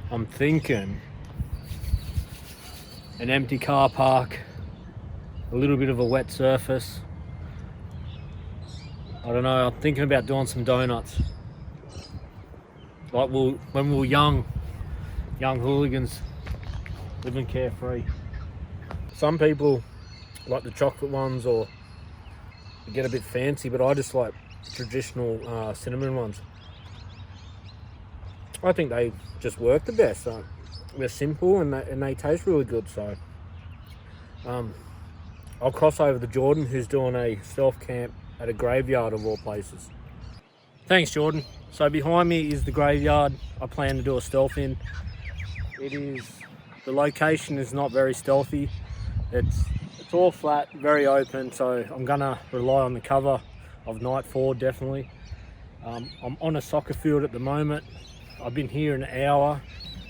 I'm thinking an empty car park, a little bit of a wet surface. I don't know, I'm thinking about doing some donuts. Like when we were young hooligans, living carefree. Some people like the chocolate ones or get a bit fancy, but I just like traditional cinnamon ones. I think they just work the best. They're simple and they taste really good. So I'll cross over to Jordan, who's doing a stealth camp at a graveyard of all places. Thanks, Jordan. So behind me is the graveyard I plan to do a stealth in. The location is not very stealthy. It's all flat, very open, so I'm gonna rely on the cover of Nightfall, definitely. I'm on a soccer field at the moment. I've been here an hour.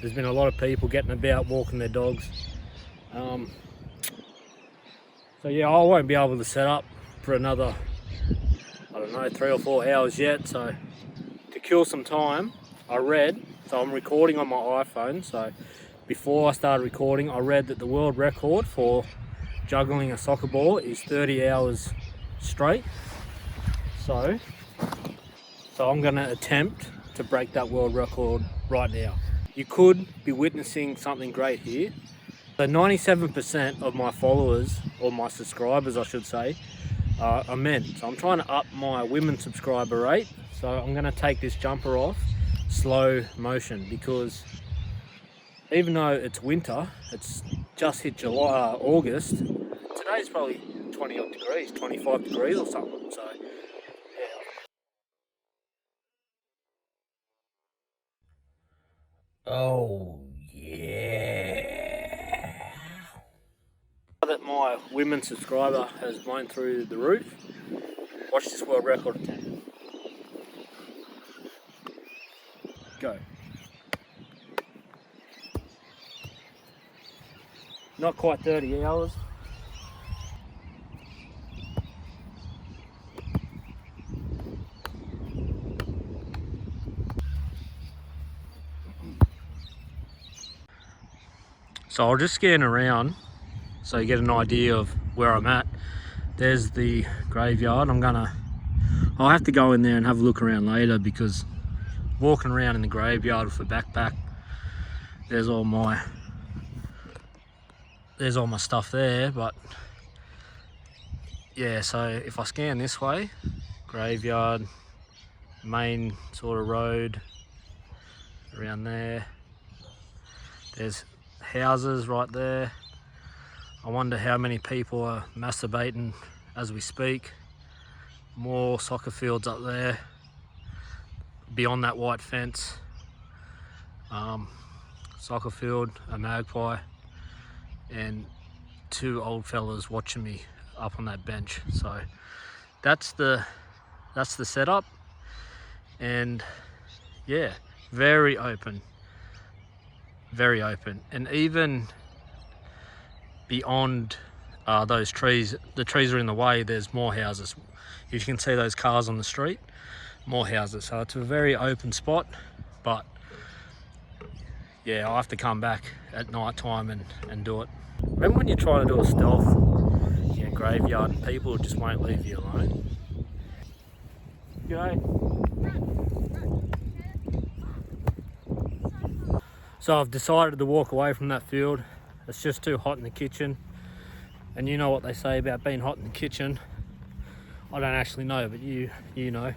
There's been a lot of people getting about, walking their dogs. So yeah, I won't be able to set up for another, I don't know, 3 or 4 hours yet. So to kill some time, so I'm recording on my iPhone. So before I started recording, I read that the world record for juggling a soccer ball is 30 hours straight. So I'm gonna attempt to break that world record right now. You could be witnessing something great here. So 97% of my followers, or my subscribers I should say, are men. So I'm trying to up my women subscriber rate. So I'm gonna take this jumper off slow motion, because even though it's winter, it's just hit August, today's probably 20 odd degrees, 25 degrees or something. So oh yeah. Now that my women subscriber has blown through the roof, watch this world record attempt. Go. Not quite 30 hours. So I'll just scan around so you get an idea of where I'm at. There's the graveyard. I'll have to go in there and have a look around later, because walking around in the graveyard with a backpack, there's all my stuff there. But yeah, so if I scan this way, graveyard, main sort of road around there, there's houses right there. I wonder how many people are masturbating as we speak. More soccer fields up there beyond that white fence. Soccer field, a magpie, and 2 old fellas watching me up on that bench. So that's the setup. And yeah, very open, and even beyond those trees, the trees are in the way, there's more houses. If you can see those cars on the street, more houses. So it's a very open spot. But yeah, I'll have to come back at night time and do it. Remember when you're trying to do a stealth in a graveyard and people just won't leave you alone? G'day. So I've decided to walk away from that field. It's just too hot in the kitchen. And you know what they say about being hot in the kitchen. I don't actually know, but you know.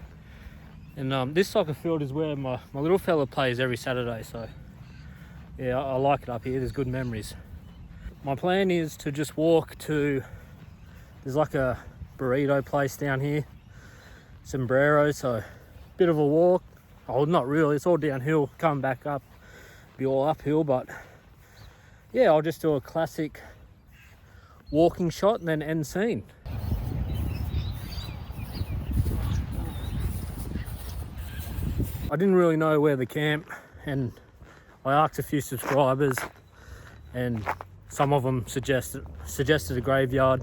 And this soccer field is where my little fella plays every Saturday. So yeah, I like it up here. There's good memories. My plan is to just walk to, there's like a burrito place down here, Sombrero. So bit of a walk. Oh, not really, it's all downhill, come back up, be all uphill. But yeah, I'll just do a classic walking shot and then end scene. I didn't really know where the camp, and I asked a few subscribers, and some of them suggested a graveyard,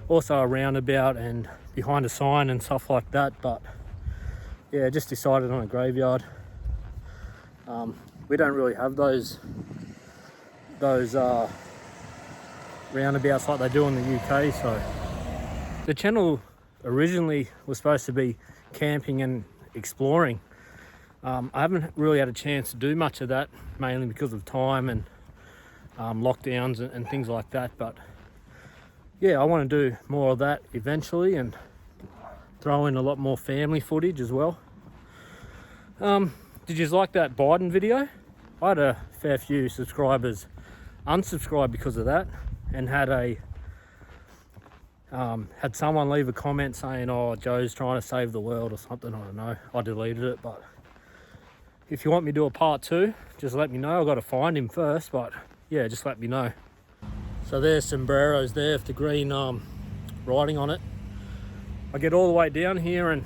also a roundabout and behind a sign and stuff like that. But yeah, just decided on a graveyard. we don't really have those roundabouts like they do in the UK. So the channel originally was supposed to be camping and exploring. I haven't really had a chance to do much of that, mainly because of time and lockdowns and things like that. But yeah, I want to do more of that eventually and throw in a lot more family footage as well. Did you like that Biden video? I had a fair few subscribers unsubscribe because of that, and had someone leave a comment saying, oh, Joe's trying to save the world or something. I don't know, I deleted it. But if you want me to do a part 2, just let me know. I've got to find him first, but yeah, just let me know. So there's sombreros there with the green writing on it. I get all the way down here and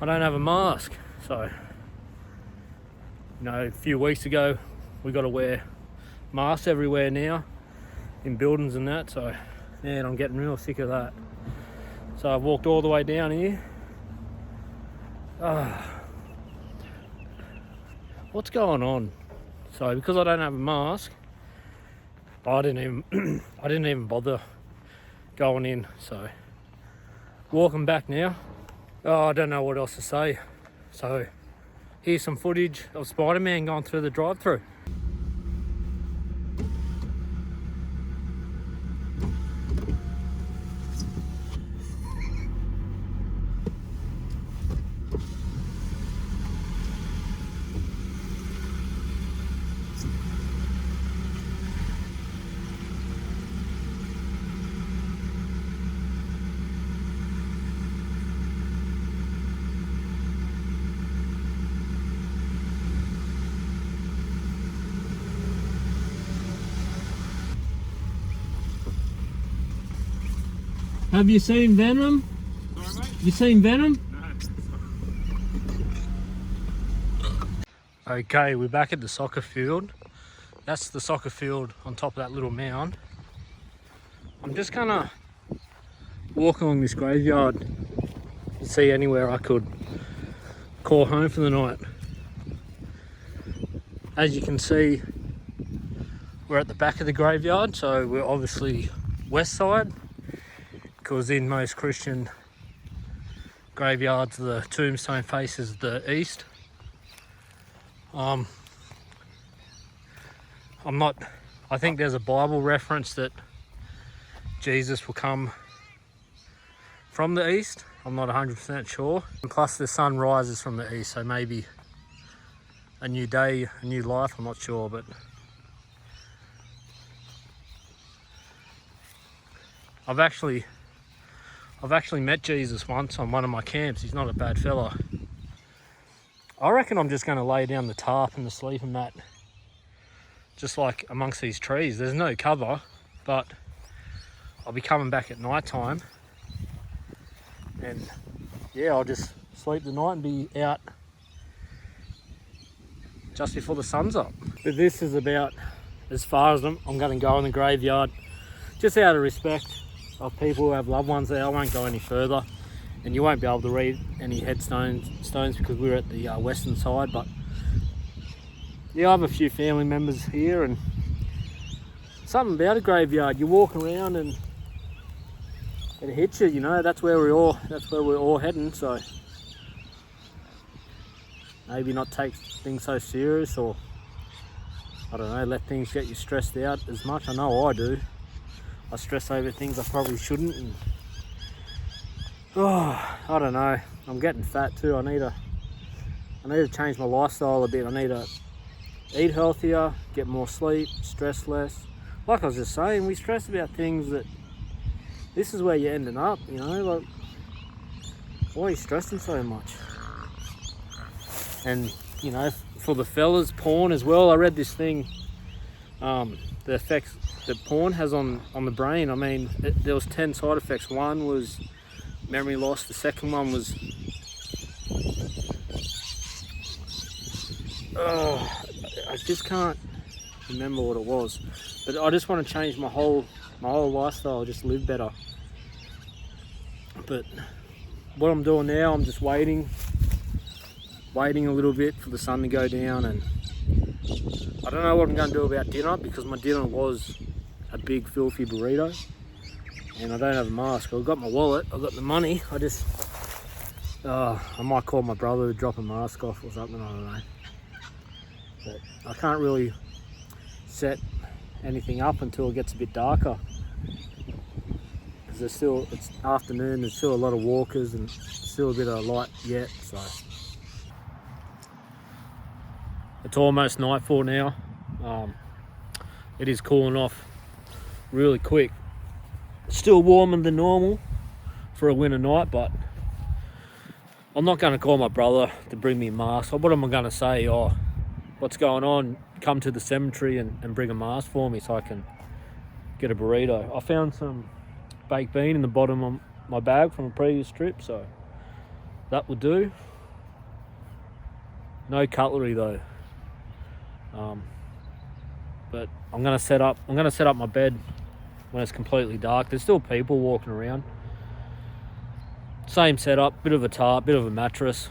I don't have a mask. So, you know, a few weeks ago we got to wear masks everywhere now in buildings and that. So, man, I'm getting real sick of that. So I've walked all the way down here. What's going on? So because I don't have a mask, I didn't even bother going in. So walking back now. Oh, I don't know what else to say. So here's some footage of Spider-Man going through the drive-through. Have you seen Venom? Sorry, mate? You seen Venom? No. Okay, we're back at the soccer field. That's the soccer field on top of that little mound. I'm just gonna walk along this graveyard and see anywhere I could call home for the night. As you can see, we're at the back of the graveyard, so we're obviously west side, because in most Christian graveyards the tombstone faces the east. I think there's a Bible reference that Jesus will come from the east. I'm not 100% sure. And plus the sun rises from the east, so maybe a new day, a new life, I'm not sure. But I've actually met Jesus once on one of my camps. He's not a bad fella. I reckon I'm just going to lay down the tarp and the sleeping mat just like amongst these trees. There's no cover, but I'll be coming back at night time, and yeah, I'll just sleep the night and be out just before the sun's up. But this is about as far as I'm going to go in the graveyard, just out of respect of people who have loved ones there. I won't go any further, and you won't be able to read any headstones because we're at the western side. But yeah, I have a few family members here, and something about a graveyard, you walk around and it hits you, you know. That's where we're all heading. So maybe not take things so serious, or I don't know, let things get you stressed out as much. I know I do. I stress over things I probably shouldn't, and I don't know. I'm getting fat too. I need to change my lifestyle a bit. I need to eat healthier, get more sleep, stress less. Like I was just saying, we stress about things that this is where you're ending up, you know. Like, why are you stressing so much? And you know, for the fellas, porn as well. I read this thing, the effects that porn has on the brain. I mean, there was 10 side effects. One was memory loss. The second one was I just can't remember what it was, but I just want to change my whole lifestyle, just live better. But what I'm doing now, I'm just waiting a little bit for the sun to go down, and I don't know what I'm going to do about dinner, because my dinner was a big filthy burrito and I don't have a mask. I've got my wallet, I've got the money. I might call my brother to drop a mask off or something, I don't know. But I can't really set anything up until it gets a bit darker, because it's afternoon, there's still a lot of walkers and still a bit of light yet, so. It's almost nightfall now. It is cooling off really quick. It's still warmer than normal for a winter night, but I'm not going to call my brother to bring me a mask. What am I going to say? Oh, what's going on? Come to the cemetery and bring a mask for me so I can get a burrito. I found some baked bean in the bottom of my bag from a previous trip, so that would do. No cutlery though. But I'm gonna set up my bed when it's completely dark. There's still people walking around. Same setup, bit of a tarp, bit of a mattress,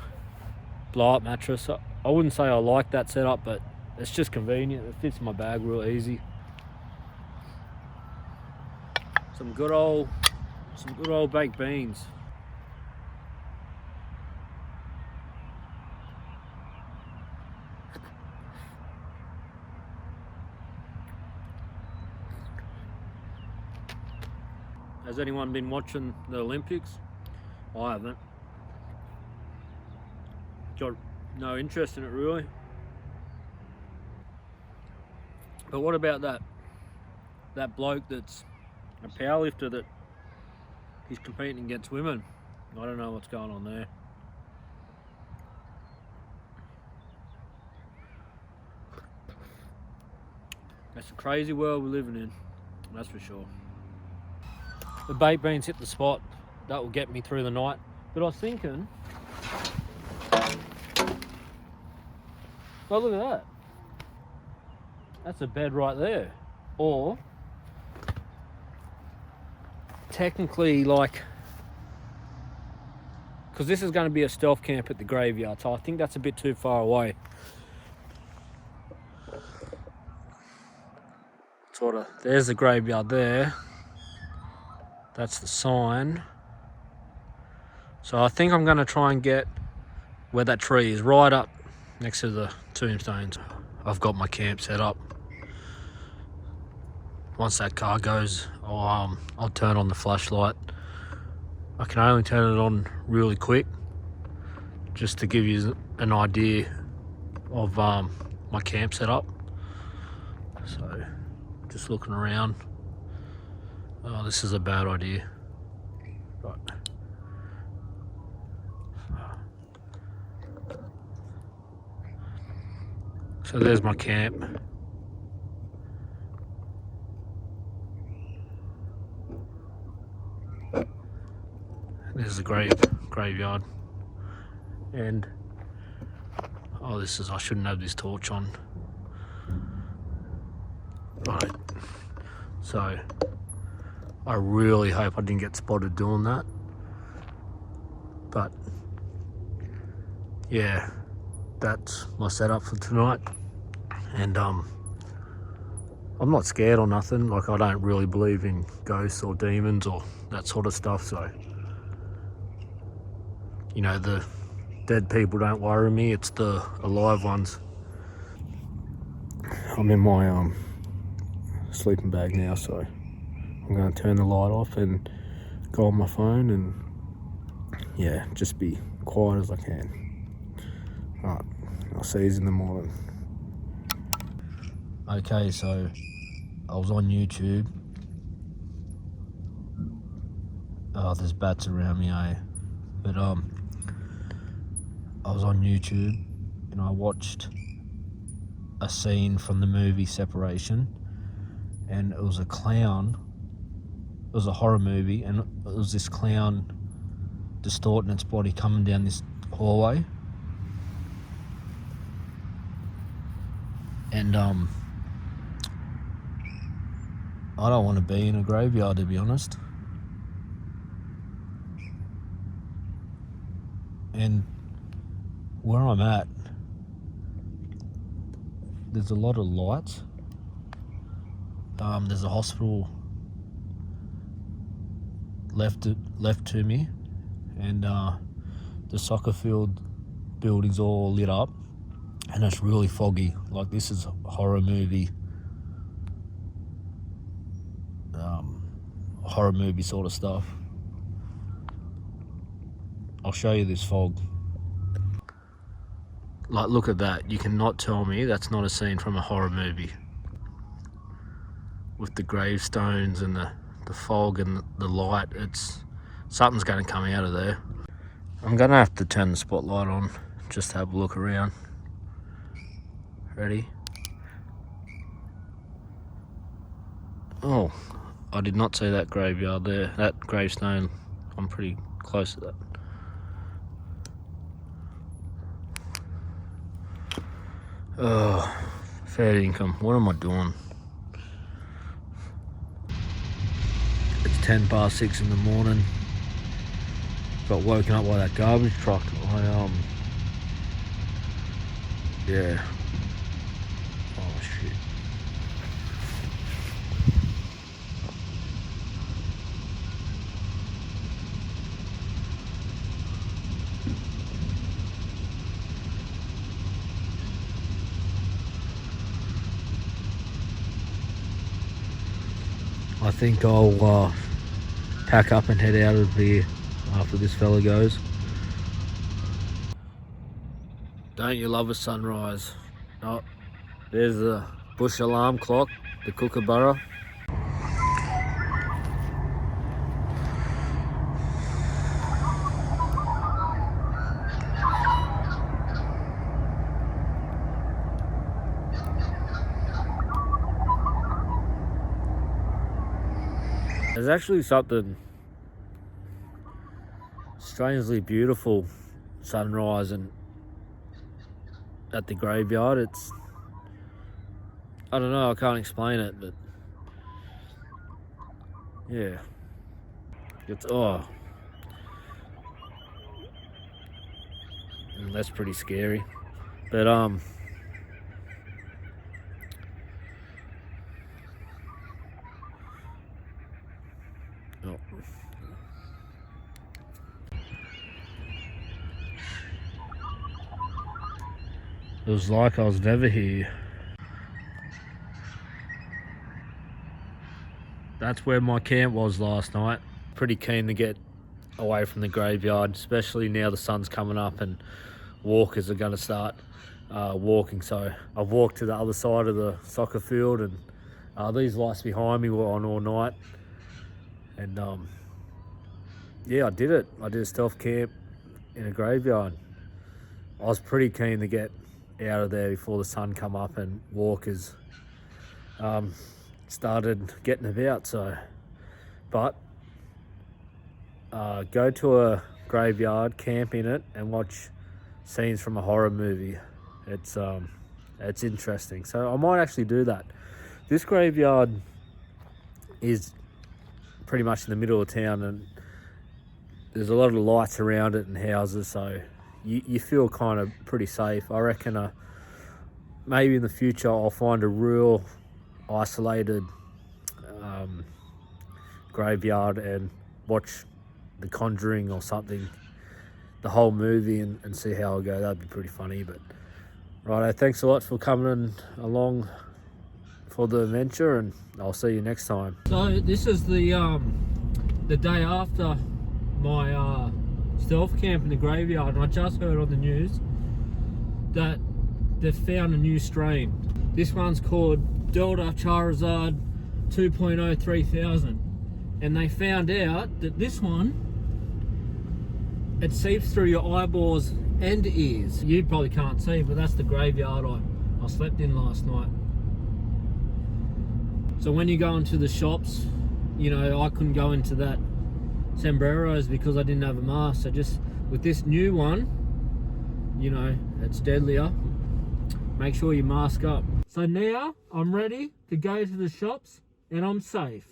blow-up mattress. I wouldn't say I like that setup, but it's just convenient. It fits in my bag real easy. Some good old baked beans. Has anyone been watching the Olympics? I haven't. Got no interest in it really. But what about that bloke that's a powerlifter that he's competing against women? I don't know what's going on there. That's a crazy world we're living in, that's for sure. The baked beans hit the spot. That will get me through the night. But I was thinking, oh, look at that. That's a bed right there. Or, technically, like, because this is going to be a stealth camp at the graveyard, so I think that's a bit too far away. There's the graveyard there. That's the sign. So I think I'm going to try and get where that tree is, right up next to the tombstones. I've got my camp set up. Once that car goes, I'll turn on the flashlight. I can only turn it on really quick, just to give you an idea of my camp setup. So, just looking around. Oh, this is a bad idea. Right. So there's my camp. There's the graveyard. And I shouldn't have this torch on. Right. So I really hope I didn't get spotted doing that. But yeah, that's my setup for tonight. And I'm not scared or nothing. Like, I don't really believe in ghosts or demons or that sort of stuff, so you know, the dead people don't worry me, it's the alive ones. I'm in my sleeping bag now, so I'm going to turn the light off and go on my phone and yeah, just be quiet as I can. Alright, I'll see you in the morning. Okay, so I was on YouTube. Oh, there's bats around me, eh? But I was on YouTube and I watched a scene from the movie Separation, and it was a clown. It was a horror movie, and it was this clown distorting its body coming down this hallway. And I don't want to be in a graveyard, to be honest. And where I'm at, there's a lot of lights. There's a hospital left to me, and the soccer field building's all lit up, and it's really foggy. Like, this is horror movie sort of stuff. I'll show you this fog. Like, look at that. You cannot tell me that's not a scene from a horror movie. With the gravestones and the fog and the light, something's going to come out of there. I'm going to have to turn the spotlight on, just have a look around. Ready? Oh, I did not see that graveyard there. That gravestone, I'm pretty close to that. Oh, fair income. What am I doing? It's 6:10 in the morning. Got woken up by that garbage truck. Yeah. Oh shit. I think I'll pack up and head out of here after this fella goes. Don't you love a sunrise? Oh, there's the bush alarm clock, the Kookaburra. There's actually something strangely beautiful sunrise and at the graveyard. It's, I don't know, I can't explain it, but yeah, it's, that's pretty scary, but oh. It was like I was never here. That's where my camp was last night. Pretty keen to get away from the graveyard, especially now the sun's coming up and walkers are going to start walking. So I've walked to the other side of the soccer field, and these lights behind me were on all night. And yeah, I did it. I did a stealth camp in a graveyard. I was pretty keen to get out of there before the sun come up and walkers started getting about. So, but go to a graveyard, camp in it, and watch scenes from a horror movie. It's interesting. So I might actually do that. This graveyard is pretty much in the middle of town, and there's a lot of lights around it and houses, so you feel kind of pretty safe. I reckon maybe in the future I'll find a real isolated graveyard and watch The Conjuring or something, the whole movie, and see how I go. That'd be pretty funny. But righto, thanks a lot for coming along for the adventure, and I'll see you next time. So this is the day after my stealth camp in the graveyard, and I just heard on the news that they've found a new strain. This one's called Delta Charizard 2.0 3000, and they found out that this one, it seeps through your eyeballs and ears. You probably can't see, but that's the graveyard I slept in last night. So when you go into the shops, you know, I couldn't go into that sombreros because I didn't have a mask. So just with this new one, you know, it's deadlier. Make sure you mask up. So now I'm ready to go to the shops and I'm safe.